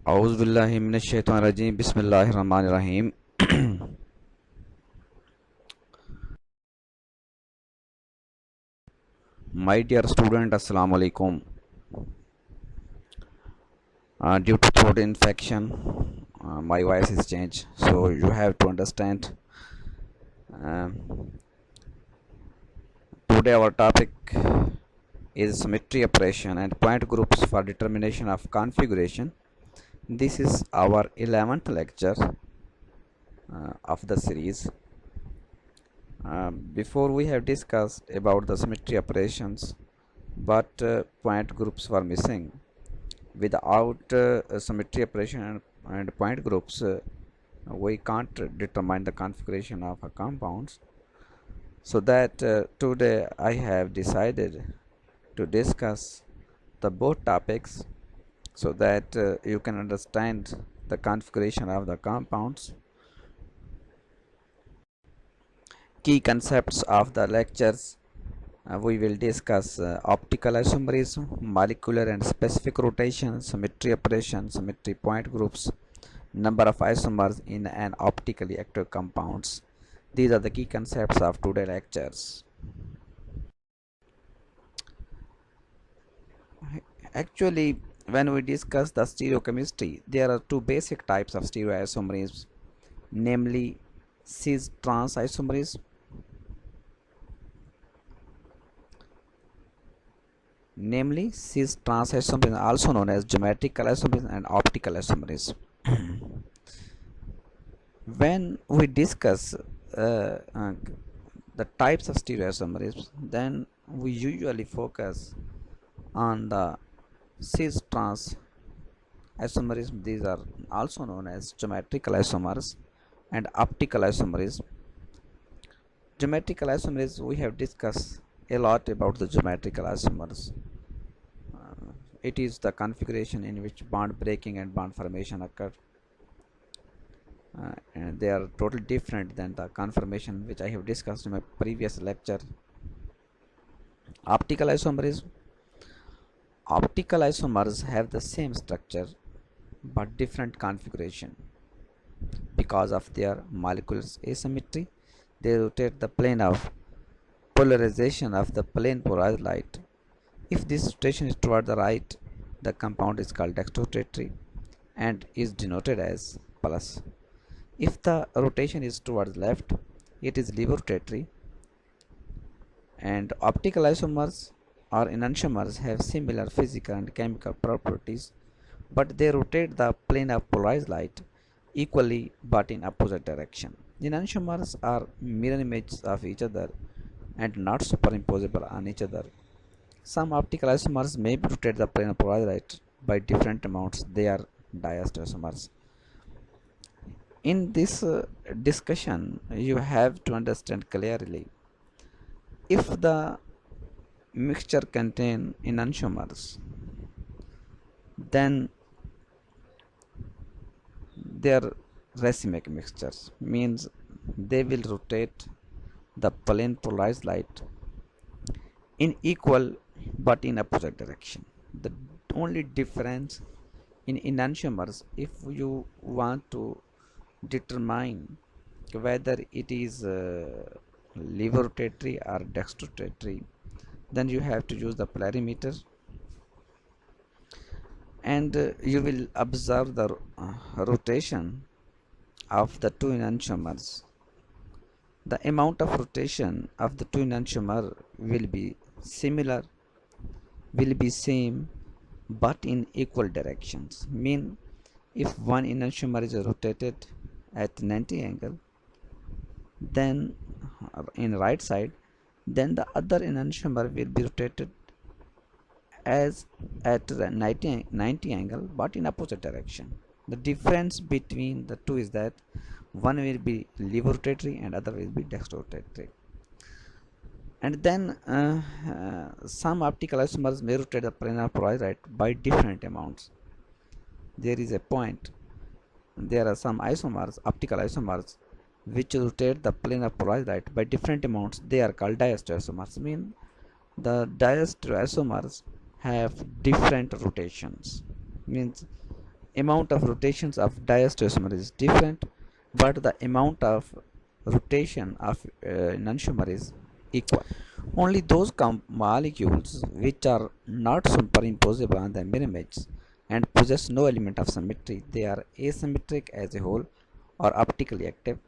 A'udhu billahi minash shaitanir rajim. Bismillahir rahmanir rahim. My dear student, Assalamu alaikum. Due to throat infection, my voice is changed, so you have to understand. Um, Today our topic is symmetry operation and point groups for determination of configuration. This is our 11th lecture of the series. Before we have discussed about the symmetry operations, but point groups were missing. Without symmetry operation and point groups, we can't determine the configuration of a compounds. So that today I have decided to discuss the both topics so that you can understand the configuration of the compounds. Key concepts of the lectures, we will discuss optical isomerism, molecular and specific rotation, symmetry operation, symmetry point groups, number of isomers in an optically active compounds. These are the key concepts of today's lectures. Actually, when we discuss the stereochemistry, there are two basic types of stereoisomerism, namely cis-trans isomerism, isomerism, also known as geometrical isomerism and optical isomerism. When we discuss the types of stereoisomerism, then we usually focus on the cis-trans isomerism. These are also known as geometrical isomers and optical isomerism. Geometrical isomerism, we have discussed a lot about the geometrical isomers. It is the configuration in which bond breaking and bond formation occur. And they are totally different than the conformation which I have discussed in my previous lecture. Optical isomerism. Optical isomers have the same structure but different configuration. Because of their molecular asymmetry, they rotate the plane of polarization of the plane polarized light. If this rotation is toward the right, the compound is called dextrorotatory and is denoted as plus. If the rotation is towards left, it is levorotatory. And optical isomers or enantiomers have similar physical and chemical properties, but they rotate the plane of polarized light equally but in opposite direction. Enantiomers are mirror images of each other and not superimposable on each other. Some optical isomers may rotate the plane of polarized light by different amounts. They are diastereomers. In this discussion, you have to understand clearly, if the mixture contain enantiomers, then they are racemic mixtures, means they will rotate the plane polarized light in equal but in opposite direction. The only difference in enantiomers, if you want to determine whether it is levorotatory or dextrorotatory, then you have to use the polarimeter, and you will observe the rotation of the two enantiomers. The amount of rotation of the two enantiomer will be similar, will be same, but in equal directions. Mean, if one enantiomer is rotated at 90 angle, then in right side, then the other enantiomer will be rotated as at 90 angle but in opposite direction. The difference between the two is that one will be levorotatory and other will be dextrorotatory. And then some optical isomers may rotate the plane of polarized light by different amounts. There is a point. There are some isomers, optical isomers, which rotate the plane of polarized light by different amounts. They are called diastereoisomers. Mean the diastereoisomers have different rotations. Means amount of rotations of diastereomer is different, but the amount of rotation of enantiomer is equal. Only those molecules which are not superimposable on the mirror image and possess no element of symmetry, they are asymmetric as a whole or optically active.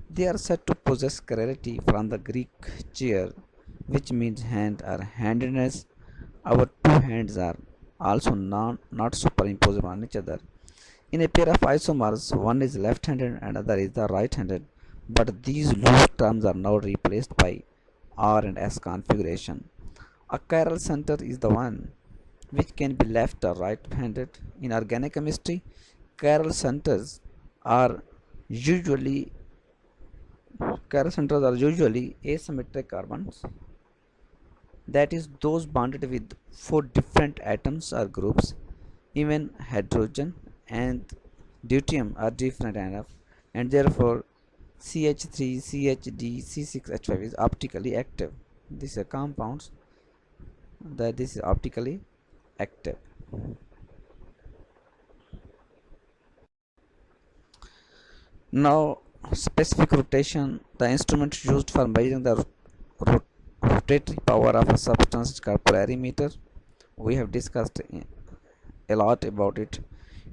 They are said to possess chirality from the Greek chair, which means hand or handedness. Our two hands are also not superimposable on each other. In a pair of isomers, one is left-handed and other is the right-handed, but these loose terms are now replaced by R and S configuration. A chiral center is the one which can be left or right-handed. In organic chemistry, chiral centers are usually asymmetric carbons, that is, those bonded with four different atoms or groups. Even hydrogen and deuterium are different enough, and therefore CH3, CHD, C6H5 is optically active. These are compounds that this is optically active. Now, specific rotation, the instrument used for measuring the rotatory power of a substance is called polarimeter. We have discussed a lot about it.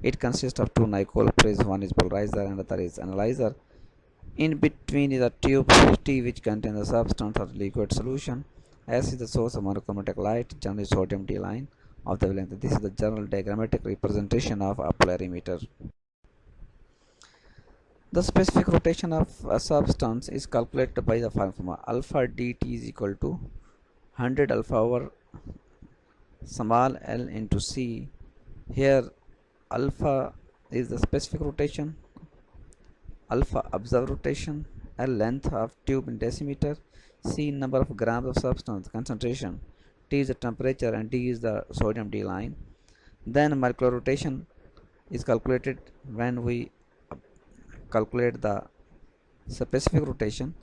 It consists of two Nicol prisms, one is polarizer and other is analyzer. In between is a tube T which contains the substance or liquid solution. S is the source of monochromatic light, generally sodium D line of the wavelength. This is the general diagrammatic representation of a polarimeter. The specific rotation of a substance is calculated by the formula alpha dt is equal to 100 alpha over small l into c. Here alpha is the specific rotation, alpha observed rotation, l length of tube in decimeter, c number of grams of substance concentration, t is the temperature and d is the sodium D line. Then molecular rotation is calculated when we calculate the specific rotation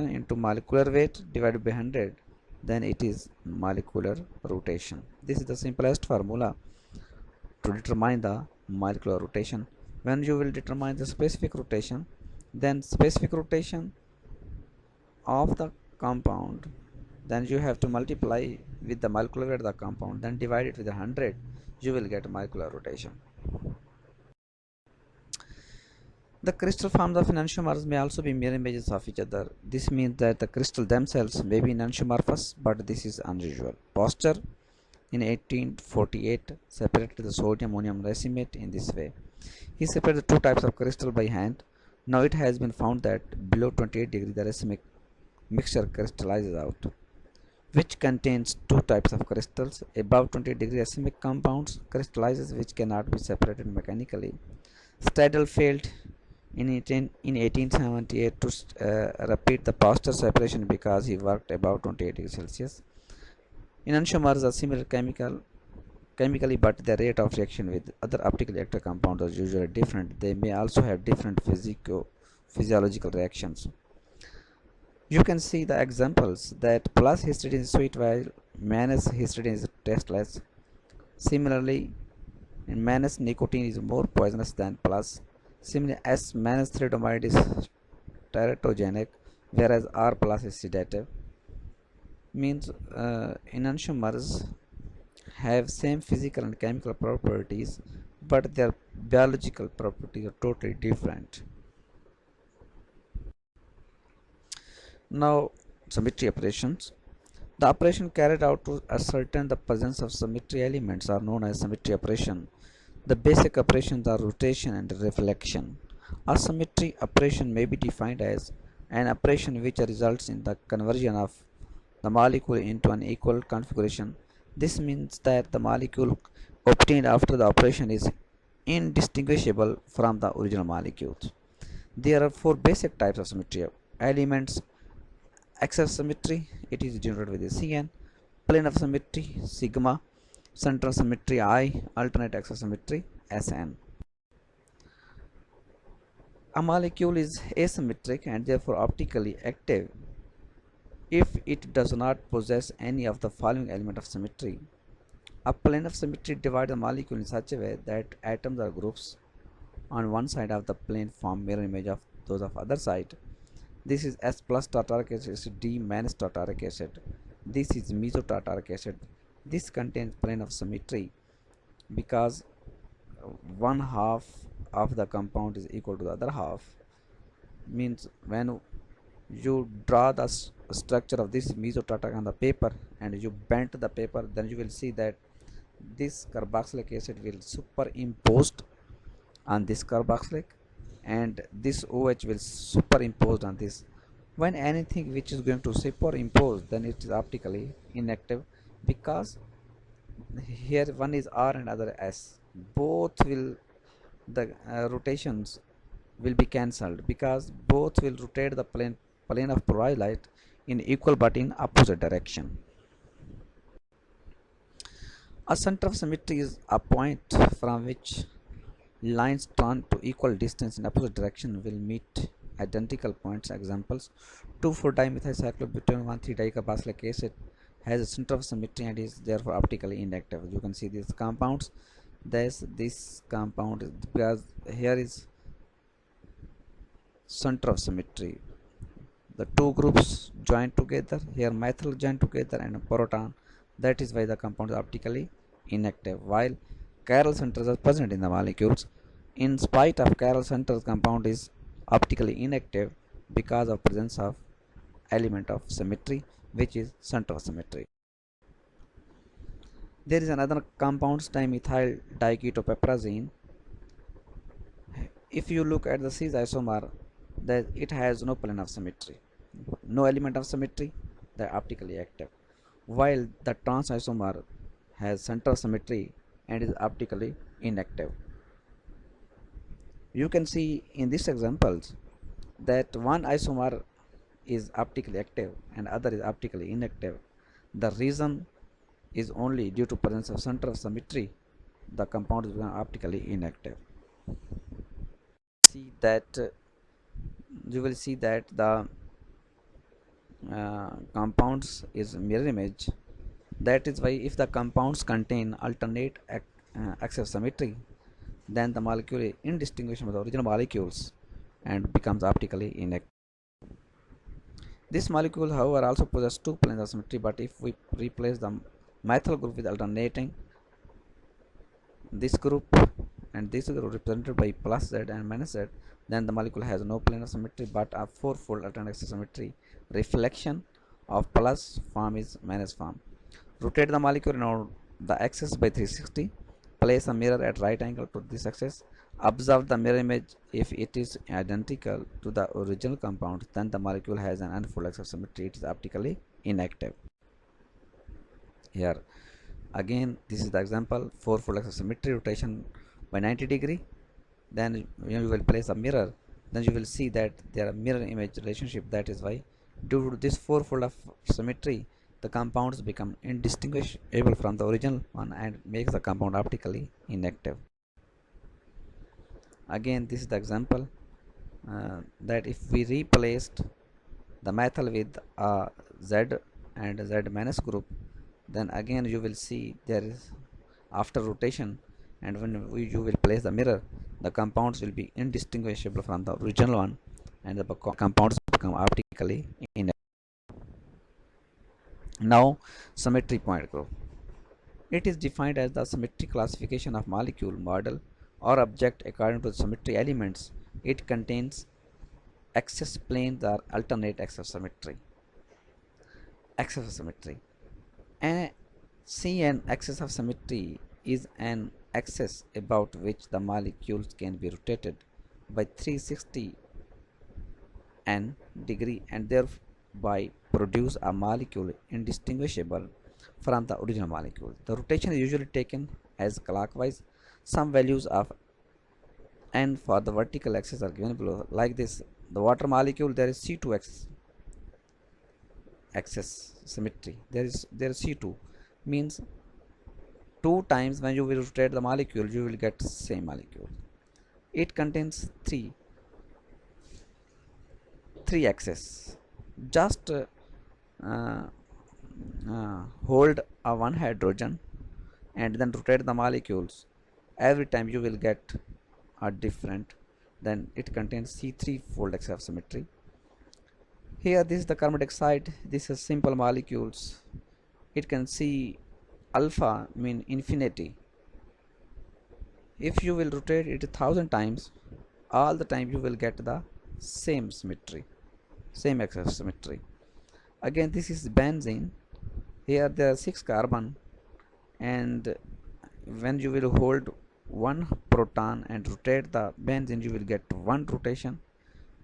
into molecular weight divided by 100, then it is molecular rotation. This is the simplest formula to determine the molecular rotation. When you will determine the specific rotation, then specific rotation of the compound, then you have to multiply with the molecular weight of the compound, then divide it with 100, you will get molecular rotation. The crystal forms of enantiomers may also be mirror images of each other. This means that the crystal themselves may be enantiomorphous, but this is unusual. Poster in 1848 separated the sodium-ammonium racemate in this way. He separated the two types of crystal by hand. Now it has been found that below 28 degrees the racemic mixture crystallizes out, which contains two types of crystals. Above 28 degrees racemic compounds crystallizes which cannot be separated mechanically. Stadel failed in 1878 to repeat the Pasteur separation because he worked above 28 degrees Celsius. Enantiomers are similar chemically, but the rate of reaction with other optically active compounds is usually different. They may also have different physiological reactions. You can see the examples that plus histidine is sweet while minus histidine is tasteless. Similarly, in minus nicotine is more poisonous than plus. Similarly, S minus thalidomide is teratogenic, whereas R plus is sedative. Means enantiomers have same physical and chemical properties, but their biological properties are totally different. Now, symmetry operations. The operation carried out to ascertain the presence of symmetry elements are known as symmetry operation. The basic operations are rotation and reflection. A symmetry operation may be defined as an operation which results in the conversion of the molecule into an equal configuration. This means that the molecule obtained after the operation is indistinguishable from the original molecules. There are four basic types of symmetry elements. Axis symmetry, it is denoted with a Cn. Plane of symmetry, sigma. Central symmetry, I. Alternate axis symmetry, Sn. A molecule is asymmetric and therefore optically active if it does not possess any of the following element of symmetry. A plane of symmetry divides a molecule in such a way that atoms or groups on one side of the plane form mirror image of those of other side. This is S plus tartaric acid, D minus tartaric acid. This is meso tartaric acid. This contains plane of symmetry because one half of the compound is equal to the other half. Means when you draw the structure of this meso tartaric on the paper and you bend the paper, then you will see that this carboxylic acid will superimposed on this carboxylic and this OH will superimpose on this. When anything which is going to superimpose, then it is optically inactive because here one is R and other S. Both will the rotations will be cancelled because both will rotate the plane of polarized light in equal but in opposite direction. A center of symmetry is a point from which lines drawn to equal distance in opposite direction will meet identical points. Examples: 2,4-dimethylcyclobutane 1,3-dicarboxylic acid has a center of symmetry and is therefore optically inactive. You can see these compounds. This compound is because here is center of symmetry. The two groups join together. Here methyl join together and a proton. That is why the compound is optically inactive. While chiral centers are present in the molecules, in spite of chiral centers, compound is optically inactive because of presence of element of symmetry, which is center of symmetry. There is another compound, dimethyl diketopiperazine. If you look at the cis isomer, that it has no plane of symmetry, no element of symmetry, they are optically active. While the trans isomer has center of symmetry and is optically inactive. You can see in these examples that one isomer is optically active and other is optically inactive. The reason is only due to presence of center of symmetry, the compound is optically inactive. See that you will see that the compounds is mirror image. That is why if the compounds contain alternate axis of symmetry, then the molecule is indistinguishable from the original molecules and becomes optically inactive. This molecule, however, also possesses two planes of symmetry, but if we replace the methyl group with alternating this group and this group represented by plus Z and minus Z, then the molecule has no plane of symmetry but a fourfold alternate axis symmetry. Reflection of plus form is minus form. Rotate the molecule around the axis by 360. Place a mirror at right angle to this axis. Observe the mirror image. If it is identical to the original compound, then the molecule has an unfold axis of symmetry. It is optically inactive. Here again, this is the example: fourfold axis of symmetry, rotation by 90 degree. Then you will place a mirror. Then you will see that there are mirror image relationship. That is why, due to this fourfold of symmetry, the compounds become indistinguishable from the original one and makes the compound optically inactive. Again, this is the example that if we replaced the methyl with a Z and Z minus group, then again you will see there is after rotation, and when you will place the mirror, the compounds will be indistinguishable from the original one and the compounds become optically inactive. Now, symmetry point group. It is defined as the symmetry classification of molecule, model, or object according to the symmetry elements. It contains axis planes or alternate axis of symmetry. Axis of symmetry. An axis of symmetry is an axis about which the molecules can be rotated by 360 n degree and thereby produce a molecule indistinguishable from the original molecule. The rotation is usually taken as clockwise. Some values of n for the vertical axis are given below, like this. The water molecule, there is C2 axis symmetry. There is C2 means 2 times when you will rotate the molecule, you will get same molecule. It contains three axes. Just hold a one hydrogen and then rotate the molecules, every time you will get a different. Then it contains C3 fold axis of symmetry. Here this is the carbon dioxide. This is simple molecules. It can see alpha mean infinity. If you will rotate it 1000 times, all the time you will get the same symmetry, same axis of symmetry. Again, this is benzene. Here there are 6 carbon, and when you will hold one proton and rotate the benzene, you will get one rotation.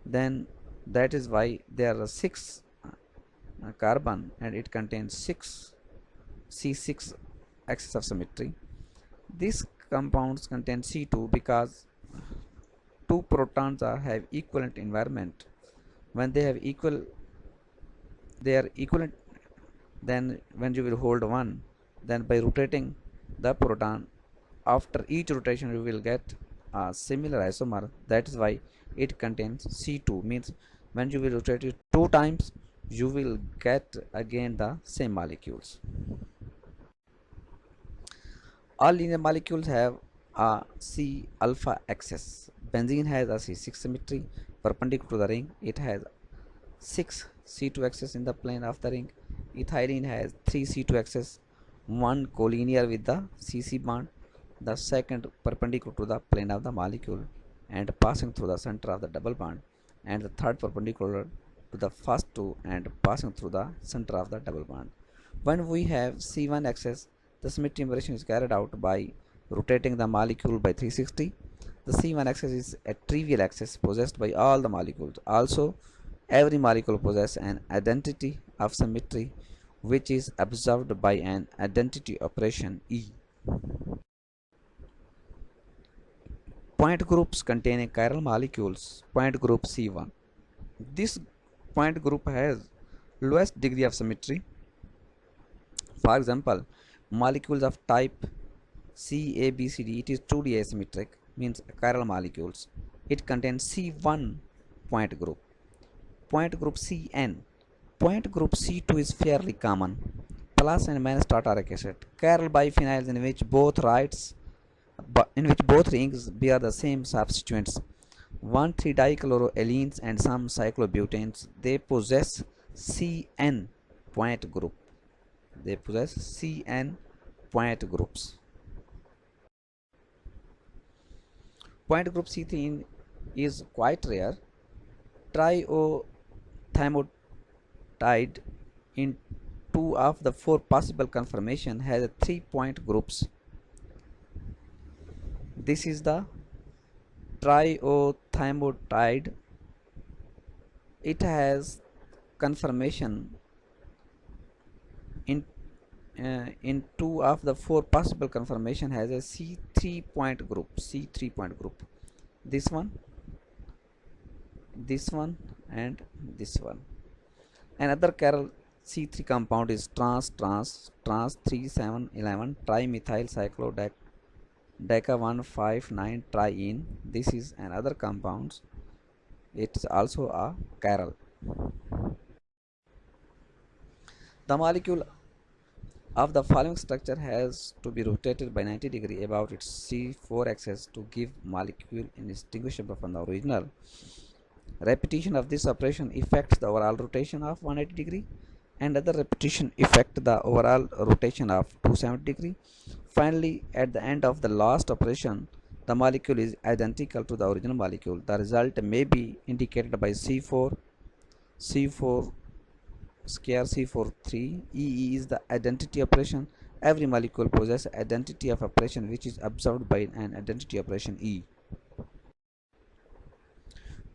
Then that is why there are 6 carbon, and it contains 6 C6 axis of symmetry. These compounds contain C2 because two protons have equivalent environment. When they are equivalent, then when you will hold one, then by rotating the proton, after each rotation you will get a similar isomer. That is why it contains C2, means when you will rotate it 2 times, you will get again the same molecules. All linear molecules have a C alpha axis. Benzene has a C6 symmetry perpendicular to the ring. It has 6 C2 axis in the plane of the ring. Ethylene has 3 C2 axis, one collinear with the CC bond, the second perpendicular to the plane of the molecule and passing through the center of the double bond, and the third perpendicular to the first two and passing through the center of the double bond. When we have C1 axis, the symmetry operation is carried out by rotating the molecule by 360. The C1 axis is a trivial axis possessed by all the molecules. Also, every molecule possesses an identity of symmetry which is observed by an identity operation E. Point groups containing chiral molecules. Point group C1. This point group has lowest degree of symmetry. For example, molecules of type C, A, B, C, D, it is 2D asymmetric, means chiral molecules. It contains C1 point group. Point group Cn. Point group C2 is fairly common. Plus and minus tartaric acid. Chiral biphenyls in which both rings bear the same substituents. 1,3-dichloroalenes and some cyclobutanes. They possess Cn point group. They possess Cn point groups. Point group C3 is quite rare. Triethymotide in 2 of the 4 possible conformation has 3 point groups. This is the triethymotide. It has conformation in 2 of the 4 possible conformation has a C3 point group. C3 point group. This one, and this one. Another chiral C3 compound is trans 3,7,11 trimethyl cyclodeca 1,5,9 triene. This is another compound. It is also a chiral. The molecule of the following structure has to be rotated by 90 degrees about its C4 axis to give molecule indistinguishable from the original. Repetition of this operation affects the overall rotation of 180 degree, and other repetition affect the overall rotation of 270 degree. Finally, at the end of the last operation, the molecule is identical to the original molecule. The result may be indicated by C4 square C4 3. EE is the identity operation. Every molecule possesses identity of operation which is observed by an identity operation E.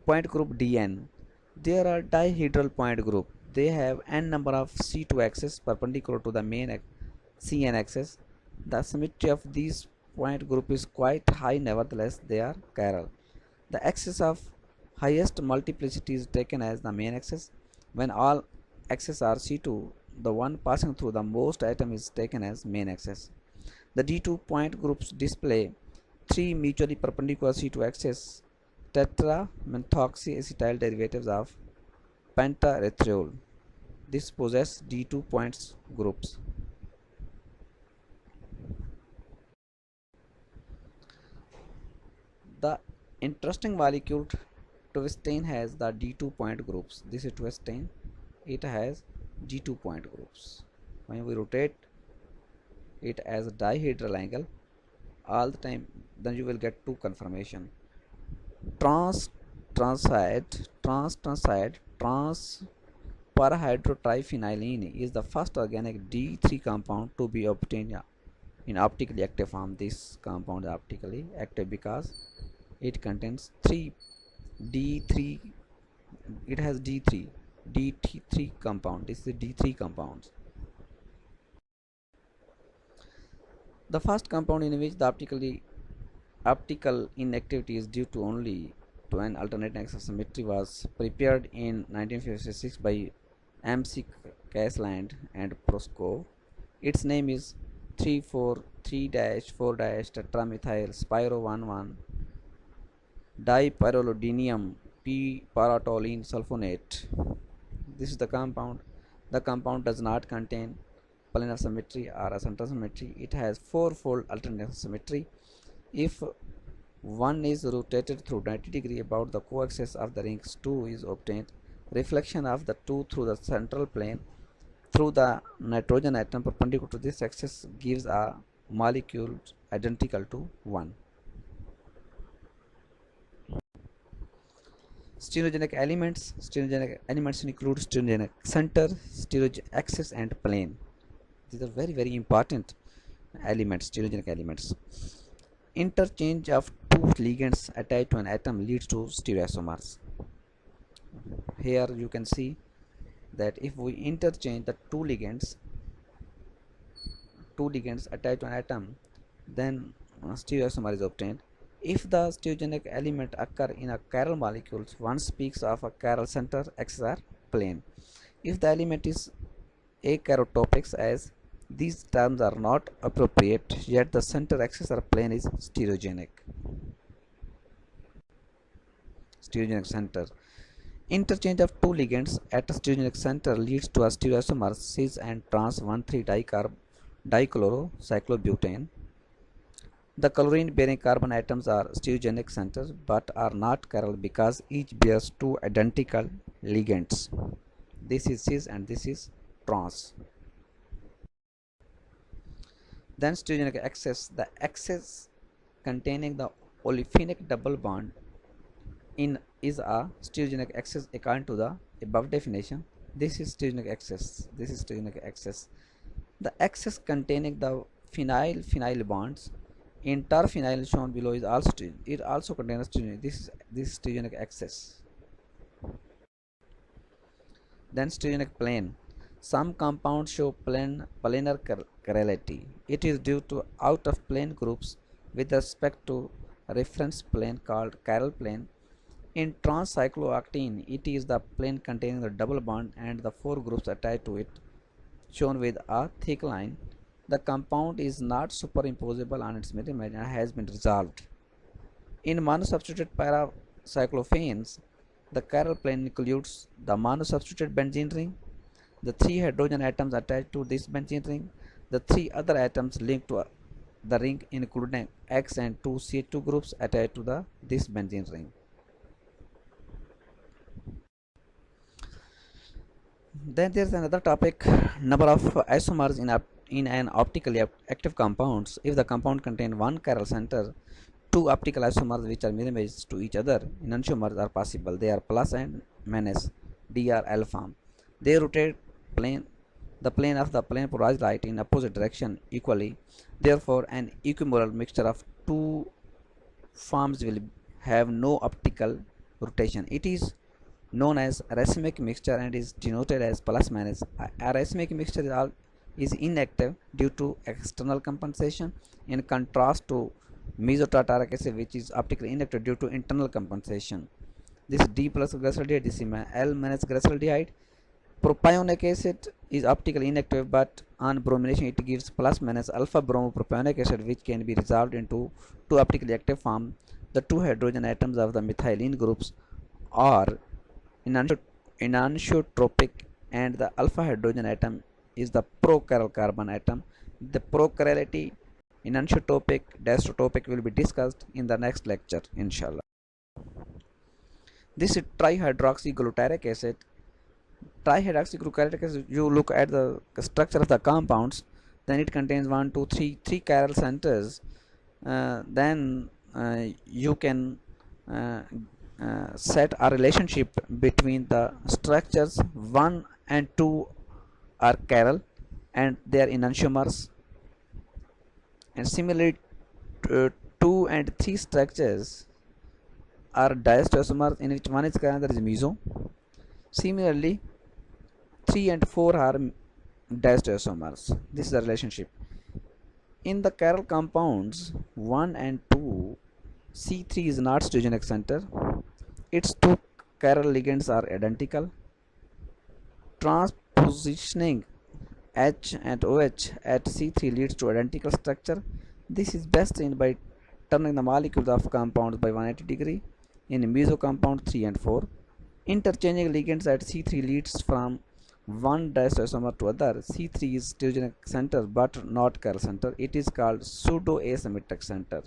Point group Dn. There are dihedral point group. They have n number of C2 axes perpendicular to the main Cn axis. The symmetry of these point group is quite high, nevertheless they are chiral. The axis of highest multiplicity is taken as the main axis. When all axes are C2, the one passing through the most atom is taken as main axis. The D2 point groups display 3 mutually perpendicular C2 axes tetramethoxyacetyl derivatives of pentarethiol. This possess D2 points groups. Interesting molecule twistein has the D2 point groups. This is twistein. It has D2 point groups. When we rotate it as a dihedral angle all the time, then you will get two conformation. Trans transide parahydrotriphenylene is the first organic D3 compound to be obtained in optically active form. This compound is optically active because it contains 3 D3. It has D3 compound. This is D3 compounds. The first compound in which the optical inactivity is due to only to an alternate axis symmetry was prepared in 1956 by M.C. Casaland and Proskov. Its name is 3,4,3-4-tetramethyl spiro-1,1 dipyrrolidinium p-paratoluene sulfonate. This is the compound. The compound does not contain planar symmetry or a central symmetry. It has four-fold alternate symmetry. If one is rotated through 90 degree about the coaxis of the rings, 2 is obtained. Reflection of the 2 through the central plane through the nitrogen atom perpendicular to this axis gives a molecule identical to 1. Stereogenic elements. Stereogenic elements include stereogenic center, stereogenic axis and plane. These are very important elements, stereogenic elements. Interchange of two ligands attached to an atom leads to stereoisomers. Here you can see that if we interchange the two ligands attached to an atom, then stereoisomer is obtained. If the stereogenic element occur in a chiral molecules, one speaks of a chiral center, axis or plane. If the element is acherotopics, as these terms are not appropriate, yet the center, axis or plane is stereogenic. Stereogenic center. Interchange of two ligands at a stereogenic center leads to a stereoisomer cis and trans 1,3-dichlorocyclobutane. The chlorine bearing carbon atoms are stereogenic centers but are not chiral because each bears two identical ligands. This is cis and this is trans. Then stereogenic axis. The axis containing the olefinic double bond in is a stereogenic axis according to the above definition. This is stereogenic axis. This is stereogenic axis. The axis containing the phenyl bonds in terphenyl shown below is also stereogenic. It also contains stereogenic. This is stereogenic axis. Then stereogenic plane. Some compounds show planar chirality. It is due to out of plane groups with respect to a reference plane called chiral plane. In trans-cyclooctane, it is the plane containing the double bond and the four groups attached to it, shown with a thick line. The compound is not superimposable on its mirror image and has been resolved. In monosubstituted paracyclophanes, the chiral plane includes the monosubstituted benzene ring, the 3 hydrogen atoms attached to this benzene ring, the 3 other atoms linked to the ring including X and 2 CH2 groups attached to this benzene ring. Then there is another topic, number of isomers in an optically active compounds. If the compound contains one chiral center, two optical isomers which are mirror images to each other enantiomers are possible. They are plus and minus DRL form. They rotate the plane of the plane polarized light in opposite direction equally. Therefore, an equimolar mixture of two forms will have no optical rotation. It is known as racemic mixture and is denoted as plus minus. A racemic mixture is inactive due to external compensation, in contrast to mesotartaric acid, which is optically inactive due to internal compensation. This D plus glyceraldehyde, this is L minus glyceraldehyde. Propionic acid is optically inactive, but on bromination it gives plus minus alpha bromopropionic acid, which can be resolved into two optically active form. The two hydrogen atoms of the methylene groups are enantiotropic and the alpha hydrogen atom is the prochiral carbon atom. The prochirality, enantiotropic, diastereotropic will be discussed in the next lecture, inshallah. This is trihydroxyglutaric acid. Trihydroxyglutaric acid, you look at the structure of the compounds, then it contains three chiral centers. Then you can uh, set a relationship between the structures 1 and 2 are chiral and they are enantiomers, and similarly 2 and 3 structures are diastereomers in which one is chiral and that is meso. Similarly 3 and 4 are diastereomers. This is the relationship. In the chiral compounds 1 and 2, C3 is not stereogenic center. Its two chiral ligands are identical. Transpositioning H and OH at C3 leads to identical structure. This is best seen by turning the molecules of compounds by 180 degree in meso compound 3 and 4. Interchanging ligands at C3 leads from one diastereomer to other. C3 is stereogenic center but not chiral center. It is called pseudo asymmetric center.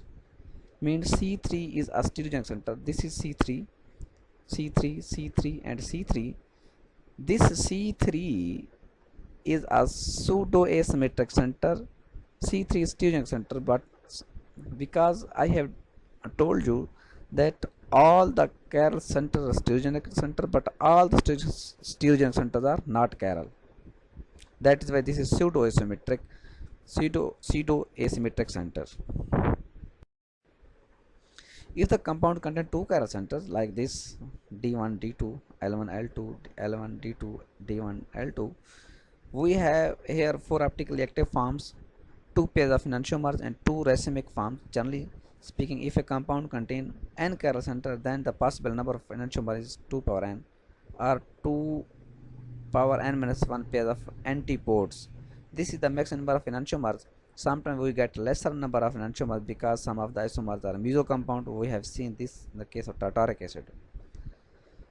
Means C3 is a stereogenic center. This is C3, C3, C3 and C3. This C3 is a pseudo asymmetric center. C3 is stereogenic center, but because I have told you that all the chiral centers are stereogenic center, but all the stereogenic centers are not chiral. That is why this is pseudo asymmetric center. If the compound contains two chiral centers like this D1, D2, L1, L2, L1, D2, D1, L2, we have here four optically active forms, two pairs of enantiomers and two racemic forms. Generally speaking, if a compound contains n chiral center, then the possible number of enantiomers is 2 power n or 2 power n minus 1 pair of antipodes. This is the maximum number of enantiomers. Sometimes we get lesser number of enantiomers because some of the isomers are meso compound. We have seen this in the case of tartaric acid.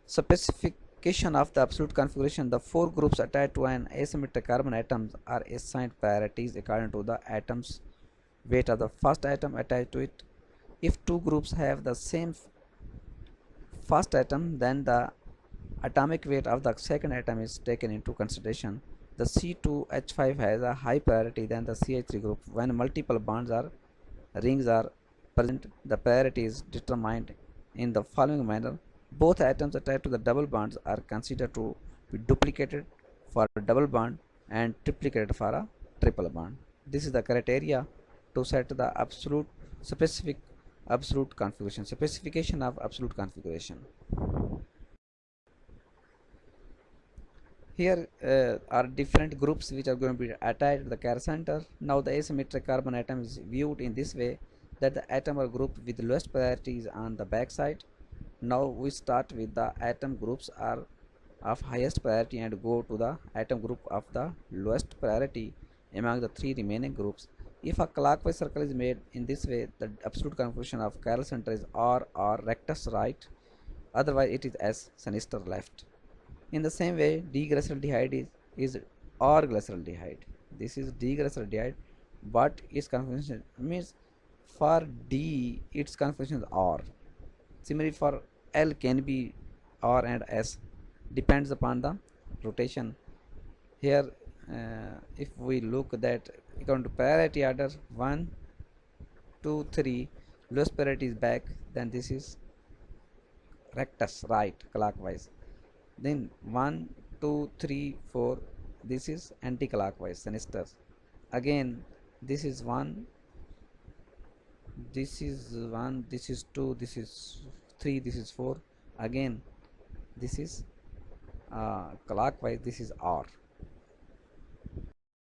Specification of the absolute configuration: the four groups attached to an asymmetric carbon atoms are assigned priorities according to the atom's weight of the first atom attached to it. If two groups have the same first atom, then the atomic weight of the second atom is taken into consideration. The C2H5 has a high priority than the CH3 group. When multiple bonds or rings are present, the priority is determined in the following manner. Both atoms attached to the double bonds are considered to be duplicated for a double bond and triplicated for a triple bond. This is the criteria to set the absolute configuration. Specification of absolute configuration. Here are different groups which are going to be attached to the chiral center. Now the asymmetric carbon atom is viewed in this way, that the atom or group with lowest priority is on the back side. Now we start with the atom groups are of highest priority and go to the atom group of the lowest priority among the three remaining groups. If a clockwise circle is made in this way, the absolute configuration of chiral center is R or rectus right, otherwise it is S sinister left. In the same way, D-glyceraldehyde is R-glyceraldehyde. This is D-glyceraldehyde, but its configuration means for D, its configuration is R. Similarly, for L can be R and S, depends upon the rotation. Here, if we look that according to priority order 1, 2, 3, lowest priority is back, then this is rectus right clockwise. Then 1, 2, 3, 4, this is anti-clockwise sinister. Again, this is 1, this is 1, this is 2, this is 3, this is 4. Again, this is clockwise, this is R.